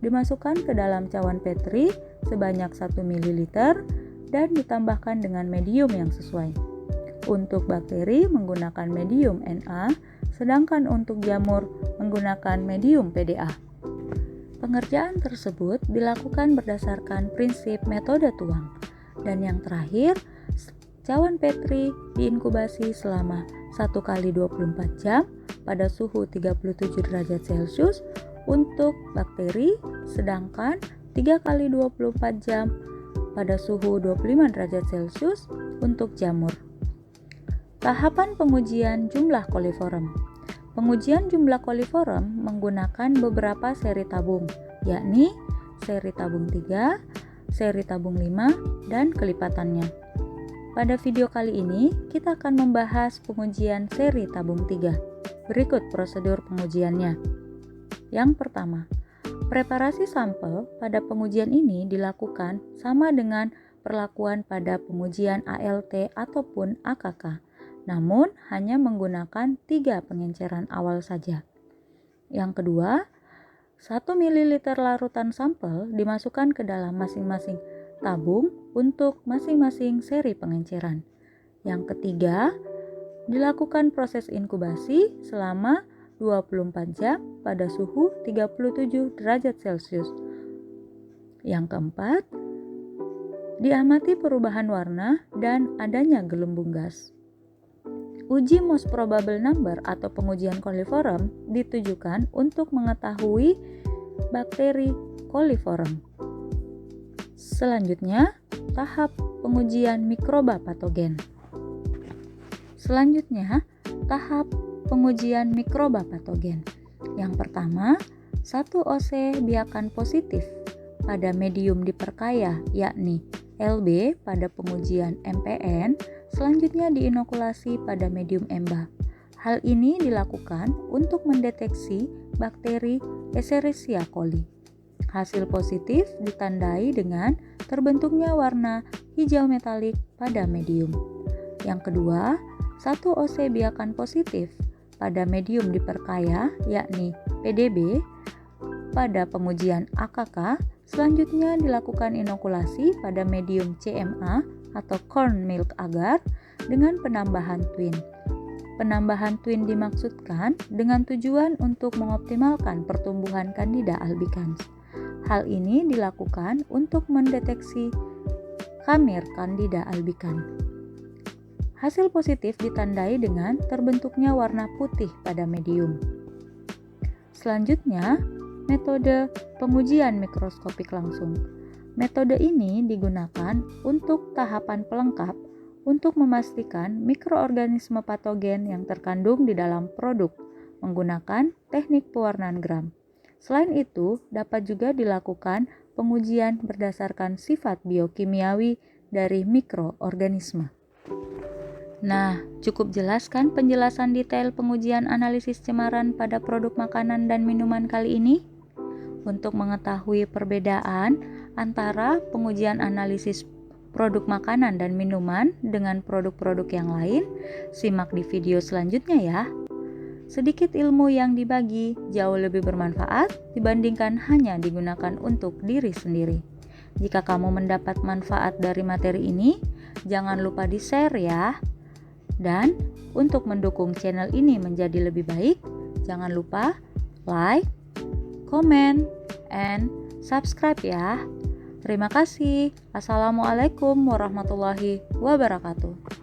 dimasukkan ke dalam cawan Petri sebanyak 1 ml dan ditambahkan dengan medium yang sesuai. Untuk bakteri menggunakan medium Na, sedangkan untuk jamur menggunakan medium PDA. Pengerjaan tersebut dilakukan berdasarkan prinsip metode tuang. Dan yang terakhir, cawan Petri diinkubasi selama 1 kali 24 jam pada suhu 37 derajat Celcius untuk bakteri, sedangkan 3 kali 24 jam pada suhu 25 derajat Celcius untuk jamur. Tahapan pengujian jumlah coliform. Pengujian jumlah coliform menggunakan beberapa seri tabung, yakni seri tabung 3, seri tabung 5, dan kelipatannya. Pada video kali ini, kita akan membahas pengujian seri tabung 3. Berikut prosedur pengujiannya. Yang pertama, preparasi sampel pada pengujian ini dilakukan sama dengan perlakuan pada pengujian ALT ataupun AKK. Namun hanya menggunakan 3 pengenceran awal saja. Yang kedua, 1 ml larutan sampel dimasukkan ke dalam masing-masing tabung untuk masing-masing seri pengenceran. Yang ketiga, dilakukan proses inkubasi selama 24 jam pada suhu 37 derajat Celcius. Yang keempat, diamati perubahan warna dan adanya gelembung gas. Uji most probable number atau pengujian coliform ditujukan untuk mengetahui bakteri coliform. Selanjutnya, tahap pengujian mikroba patogen. Selanjutnya, tahap pengujian mikroba patogen. Yang pertama, 1 OC biakan positif pada medium diperkaya, yakni LB pada pengujian MPN, selanjutnya diinokulasi pada medium EMBA. Hal ini dilakukan untuk mendeteksi bakteri Escherichia coli. Hasil positif ditandai dengan terbentuknya warna hijau metalik pada medium. Yang kedua, 1 OC biakan positif pada medium diperkaya, yakni PDB, pada pengujian AKK, selanjutnya dilakukan inokulasi pada medium CMA atau corn milk agar dengan penambahan twin. Penambahan twin dimaksudkan dengan tujuan untuk mengoptimalkan pertumbuhan Candida albicans. Hal ini dilakukan untuk mendeteksi kamir Candida albicans. Hasil positif ditandai dengan terbentuknya warna putih pada medium. Selanjutnya, metode pengujian mikroskopik langsung. Metode ini digunakan untuk tahapan pelengkap untuk memastikan mikroorganisme patogen yang terkandung di dalam produk menggunakan teknik pewarnaan gram. Selain itu, dapat juga dilakukan pengujian berdasarkan sifat biokimiawi dari mikroorganisme. Nah, cukup jelas kan penjelasan detail pengujian analisis cemaran pada produk makanan dan minuman kali ini? Untuk mengetahui perbedaan antara pengujian analisis produk makanan dan minuman dengan produk-produk yang lain, simak di video selanjutnya ya. Sedikit ilmu yang dibagi jauh lebih bermanfaat dibandingkan hanya digunakan untuk diri sendiri. Jika kamu mendapat manfaat dari materi ini, jangan lupa di-share ya. Dan untuk mendukung channel ini menjadi lebih baik, jangan lupa like, comment, and subscribe ya. Terima kasih. Assalamualaikum warahmatullahi wabarakatuh.